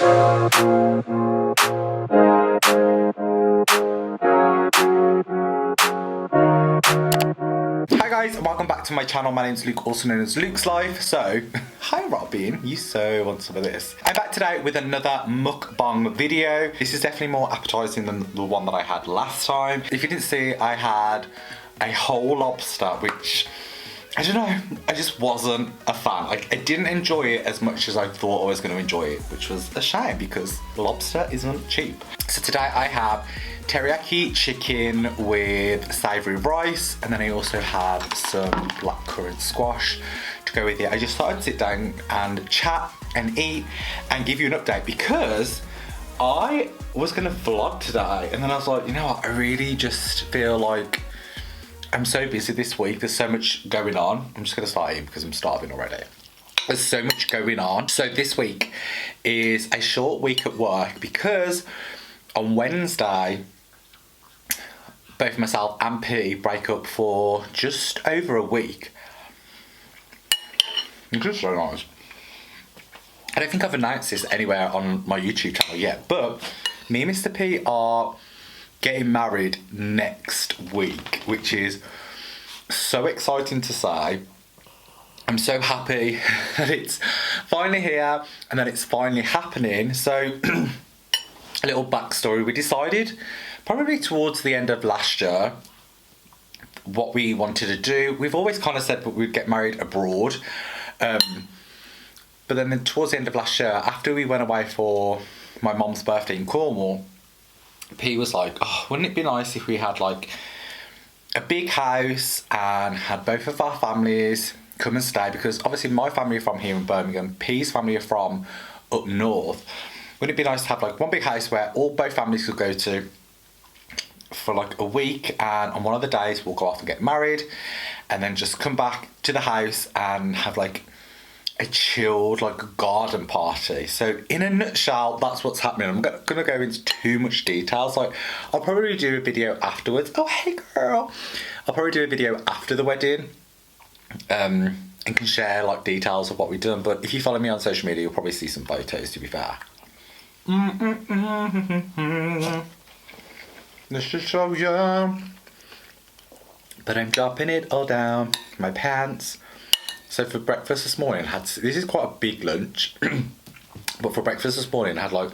Hi guys, and welcome back to my channel. My name's Luke, also known as Luke's Life. So, hi Robin, you so want some of this. I'm back today with another mukbang video. This is definitely more appetizing than the one that I had last time. If you didn't see, I had a whole lobster, which, I don't know, I just wasn't a fan. Like, I didn't enjoy it as much as I thought I was going to enjoy it, which was a shame because lobster isn't cheap. So today I have teriyaki chicken with savoury rice, and then I also have some blackcurrant squash to go with it. I just thought I'd sit down and chat and eat and give you an update because I was going to vlog today, and then I was like, you know what, I really just feel like I'm so busy this week. There's so much going on. I'm just going to start eating because I'm starving already. There's so much going on. So this week is a short week at work because on Wednesday, both myself and P break up for just over a week. It's just so nice. I don't think I've announced this anywhere on my YouTube channel yet, but me and Mr. P are getting married next week, which is so exciting to say. I'm so happy that it's finally here and that it's finally happening. So a little backstory, we decided probably towards the end of last year what we wanted to do. We've always kind of said that we'd get married abroad, but then towards the end of last year, after we went away for my mom's birthday in Cornwall, P was like, oh, wouldn't it be nice if we had like a big house and had both of our families come and stay, because obviously my family are from here in Birmingham, P's family are from up north. Wouldn't it be nice to have like one big house where both families could go to for like a week, and on one of the days we'll go off and get married and then just come back to the house and have like a chilled like garden party. So in a nutshell, that's what's happening. I'm not gonna go into too much details. Like, I'll probably do a video afterwards. Oh, hey girl. I'll probably do a video after the wedding and can share like details of what we've done. But if you follow me on social media, you'll probably see some photos, to be fair. This is so young, but I'm dropping it all down my pants. So for breakfast this morning, this is quite a big lunch, but for breakfast this morning I had like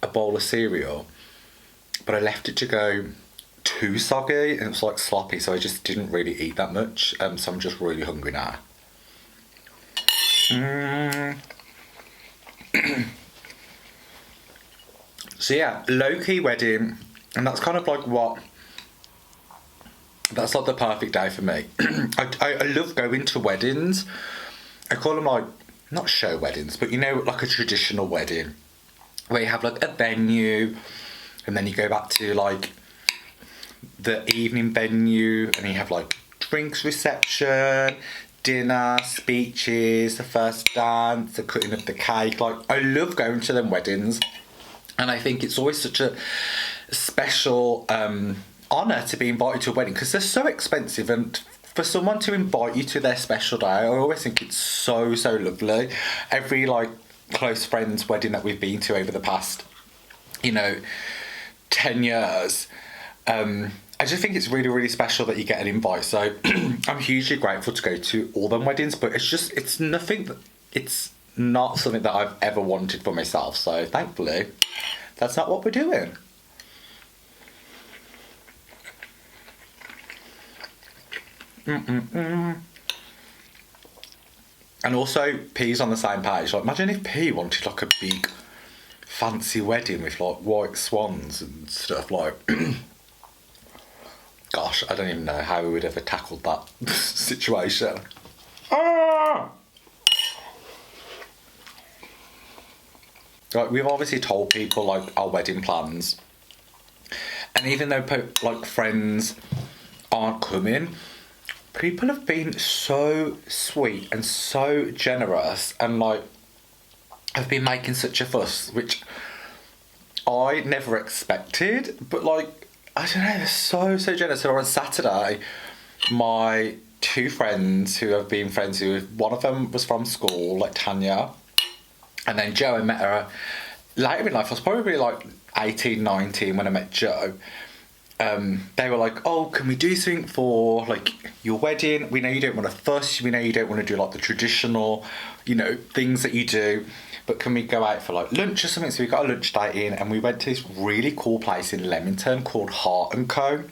a bowl of cereal, but I left it to go too soggy and it was like sloppy, so I just didn't really eat that much. So I'm just really hungry now. So yeah, low-key wedding, and that's kind of like that's like the perfect day for me. I love going to weddings. I call them like, not show weddings, but you know, like a traditional wedding where you have like a venue and then you go back to like the evening venue and you have like drinks reception, dinner, speeches, the first dance, the cutting of the cake. Like, I love going to them weddings, and I think it's always such a special honour to be invited to a wedding because they're so expensive, and for someone to invite you to their special day, I always think it's so lovely. Every like close friend's wedding that we've been to over the past, 10 years, I just think it's really special that you get an invite. So I'm hugely grateful to go to all them weddings, but it's not something that I've ever wanted for myself, so thankfully that's not what we're doing. And also P's on the same page. Like, imagine if P wanted like a big fancy wedding with like white swans and stuff. Like, gosh, I don't even know how we would have tackled that situation. Like, we've obviously told people like our wedding plans, and even though like friends aren't coming, people have been so sweet and so generous, and like have been making such a fuss, which I never expected. But like, I don't know, they're so generous. So on Saturday, my two friends who have been friends with, one of them was from school, like Tanya, and then Jo, I met her later in life, I was probably like 18, 19 when I met Joe. They were like, oh, can we do something for like your wedding? We know you don't want to fuss, we know you don't want to do like the traditional, you know, things that you do, but can we go out for like lunch or something? So we got a lunch date in, and we went to this really cool place in Leamington called Heart and Co.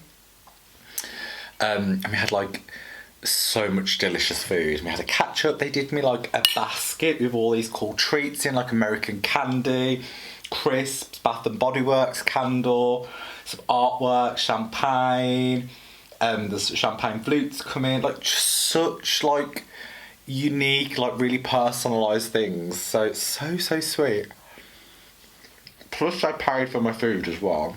And we had like so much delicious food. We had a catch up. They did me like a basket with all these cool treats in, like American candy, crisps, Bath and Body Works candle, some artwork, champagne. There's champagne flutes come in, like just such like unique, like really personalised things. So it's so sweet. Plus I paid for my food as well.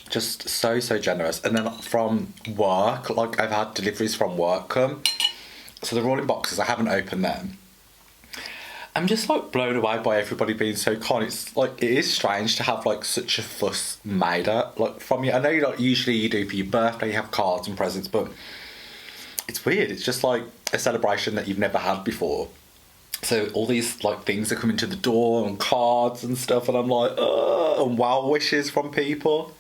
Just so generous. And then from work, like I've had deliveries from work come, so they're all in boxes. I haven't opened them. I'm just like blown away by everybody being so kind. It's like, it is strange to have like such a fuss made up like from you. I know you like usually you do for your birthday, you have cards and presents, but it's weird. It's just like a celebration that you've never had before. So all these like things are coming to the door and cards and stuff, and I'm like, and wow wishes from people.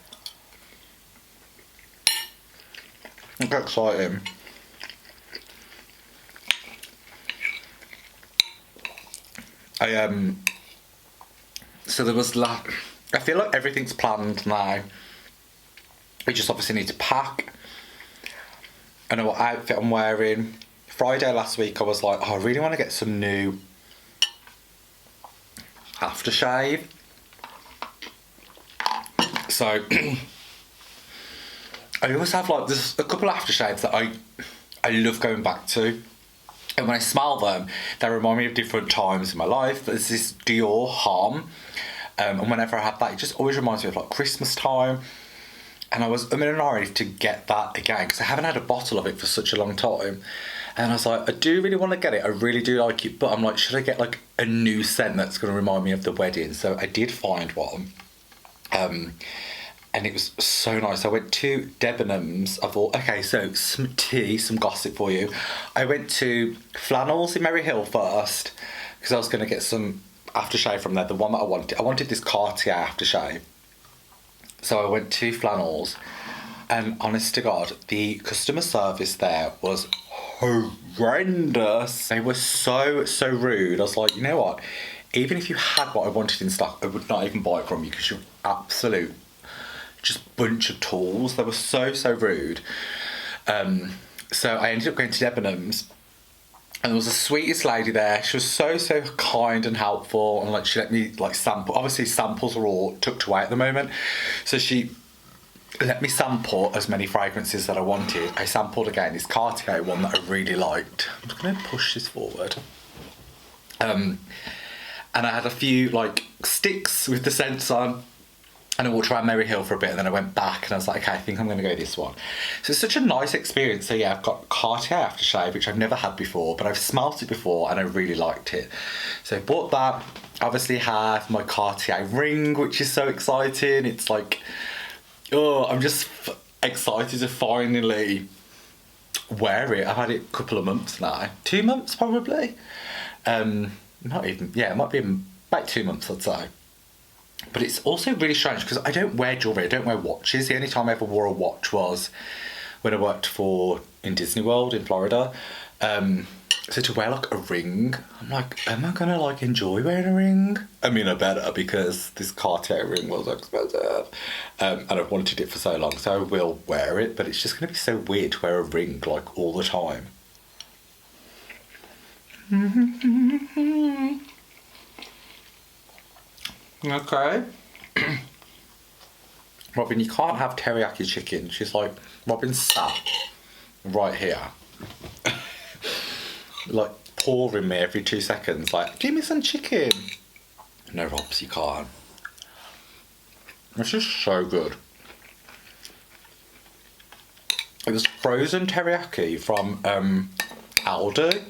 It's exciting. So there was I feel like everything's planned now. We just obviously need to pack. I know what outfit I'm wearing. Friday last week I was like, oh, I really want to get some new aftershave. So I always have like, there's a couple of aftershaves that I love going back to. And when I smell them, they remind me of different times in my life. There's this Dior Harm. And whenever I have that, it just always reminds me of like Christmas time. And I was in a hurry to get that again, because I haven't had a bottle of it for such a long time. And I was like, I do really want to get it. I really do like it. But I'm like, should I get like a new scent that's going to remind me of the wedding? So I did find one. And it was so nice. I went to Debenhams. I thought, okay, so some tea, some gossip for you. I went to Flannels in Merry Hill first, because I was going to get some aftershave from there, the one that I wanted. I wanted this Cartier aftershave. So I went to Flannels, and honest to God, the customer service there was horrendous. They were so rude. I was like, you know what? Even if you had what I wanted in stock, I would not even buy it from you, because you're absolute just bunch of tools. They were so rude. So I ended up going to Debenhams, and there was the sweetest lady there. She was so kind and helpful, and like she let me like sample. Obviously samples are all tucked away at the moment, so she let me sample as many fragrances that I wanted. I sampled again this Cartier one that I really liked. I'm just going to push this forward. And I had a few like sticks with the scents on. And I walked around Merry Hill for a bit, and then I went back and I was like, okay, I think I'm going to go this one. So it's such a nice experience. So yeah, I've got Cartier aftershave, which I've never had before, but I've smelt it before and I really liked it. So I bought that. Obviously have my Cartier ring, which is so exciting. It's like, oh, I'm just excited to finally wear it. I've had it a couple of months now. 2 months probably. Not even, yeah, it might be about 2 months, I'd say. But it's also really strange because I don't wear jewellery, I don't wear watches. The only time I ever wore a watch was when I worked in Disney World in Florida. So to wear like a ring, I'm like, am I gonna like enjoy wearing a ring? I mean, I better, because this Cartier ring was expensive. And I've wanted it for so long, so I will wear it, but it's just gonna be so weird to wear a ring like all the time. Okay. Robin, you can't have teriyaki chicken. She's like, Robin sat right here. Like, pouring me every 2 seconds. Like, give me some chicken. No, Robs, you can't. It's just so good. It was frozen teriyaki from Aldi.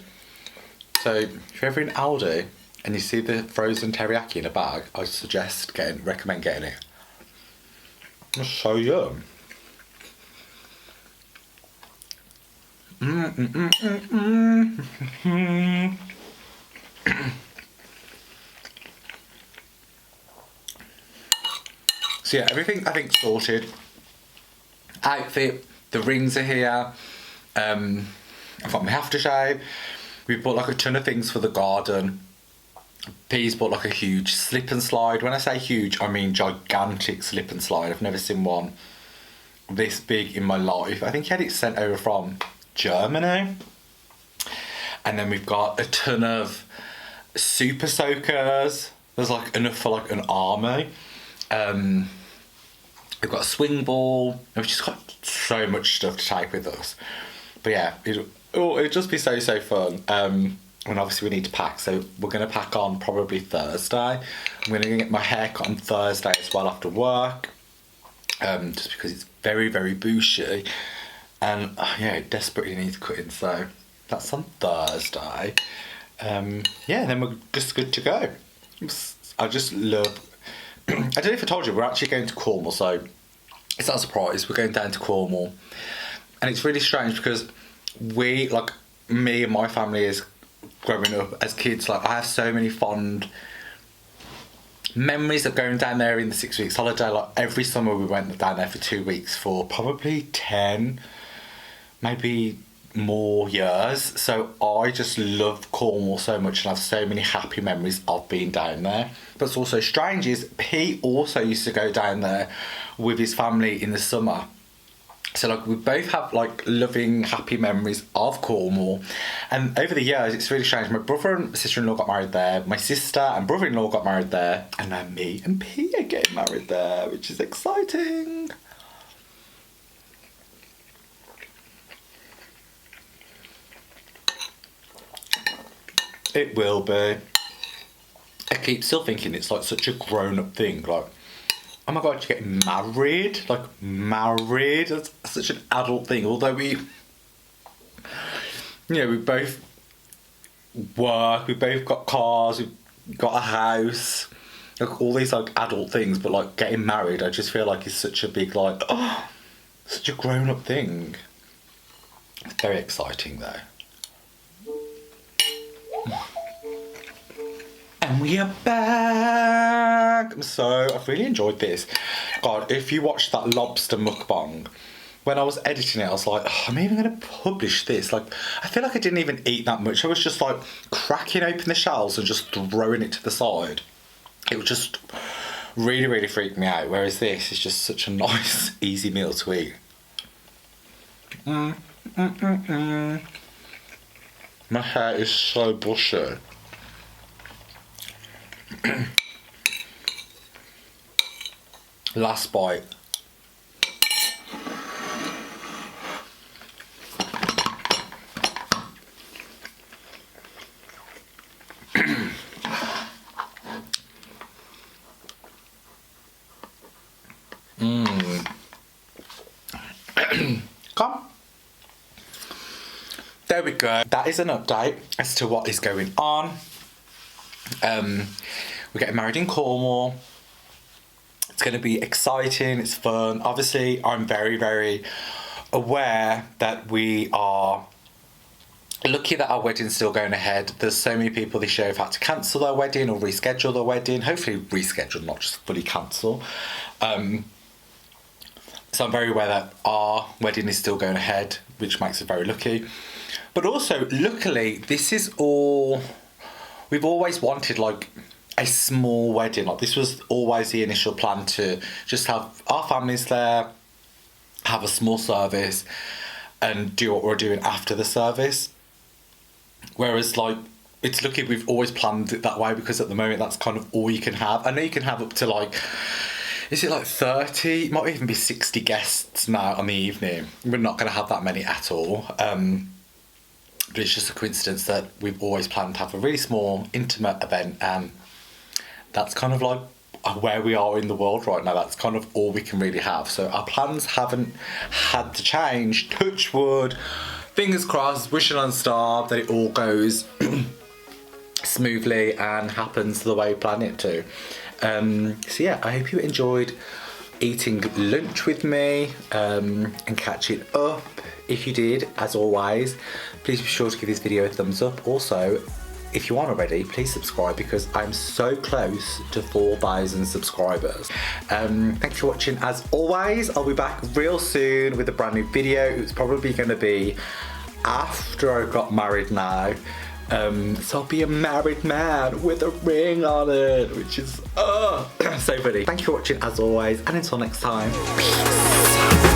So, if you're ever in Aldi and you see the frozen teriyaki in a bag, I recommend getting it. It's so yum. So yeah, everything I think sorted. Outfit, the rings are here. I've got my aftershave. We've bought like a ton of things for the garden. P's bought like a huge slip and slide. When I say huge, I mean gigantic slip and slide. I've never seen one this big in my life. I think he had it sent over from Germany. And then we've got a ton of super soakers. There's like enough for like an army. We've got a swing ball. And we've just got so much stuff to take with us. But yeah, it'll just be so fun. And obviously we need to pack, so we're going to pack on probably Thursday. I'm going to get my hair cut on Thursday as well after work. Just because it's very bushy. And yeah, it desperately needs cutting, so that's on Thursday. Yeah, then we're just good to go. I just love... I don't know if I told you, we're actually going to Cornwall, so it's not a surprise. We're going down to Cornwall. And it's really strange because we, like, me and my family is growing up as kids, like, I have so many fond memories of going down there in the 6 weeks holiday. Like, every summer we went down there for 2 weeks for probably 10, maybe more years. So I just love Cornwall so much and have so many happy memories of being down there. But what's also strange is he also used to go down there with his family in the summer. So like we both have like loving, happy memories of Cornwall. And over the years, it's really strange. My brother and sister-in-law got married there. My sister and brother-in-law got married there. And now me and P are getting married there, which is exciting. It will be. I keep still thinking it's like such a grown-up thing. Like, oh my god, you're getting married? Like, married? That's such an adult thing. Although we both work, we both got cars, we've got a house, like all these like adult things, but like getting married, I just feel like it's such a big like, oh, such a grown-up thing. It's very exciting though. And we are back! So, I've really enjoyed this. God, if you watched that lobster mukbang, when I was editing it, I was like, oh, I'm even going to publish this. Like, I feel like I didn't even eat that much. I was just like cracking open the shells and just throwing it to the side. It was just really freaked me out. Whereas this is just such a nice, easy meal to eat. My hair is so bushy. Last bite. Come. There we go. That is an update as to what is going on. We're getting married in Cornwall. It's going to be exciting, it's fun. Obviously, I'm very aware that we are lucky that our wedding's still going ahead. There's so many people this year who've had to cancel their wedding or reschedule their wedding. Hopefully reschedule, not just fully cancel. So I'm very aware that our wedding is still going ahead, which makes us very lucky. But also, luckily, this is all... We've always wanted, like, a small wedding. Like, this was always the initial plan, to just have our families there, have a small service, and do what we're doing after the service. Whereas, like, it's lucky we've always planned it that way, because at the moment that's kind of all you can have. I know you can have up to, like, is it like 30? It might even be 60 guests now on the evening. We're not going to have that many at all. But it's just a coincidence that we've always planned to have a really small, intimate event, and that's kind of like where we are in the world right now. That's kind of all we can really have. So our plans haven't had to change. Touch wood, fingers crossed, wishing on a star that it all goes smoothly and happens the way we plan it to. So yeah, I hope you enjoyed eating lunch with me and catching up. If you did, as always, please be sure to give this video a thumbs up. Also, if you aren't already, please subscribe because I'm so close to 4,000 subscribers. Thank you for watching as always. I'll be back real soon with a brand new video. It's probably going to be after I got married now. So I'll be a married man with a ring on it, which is so funny. Thank you for watching as always, and until next time, peace.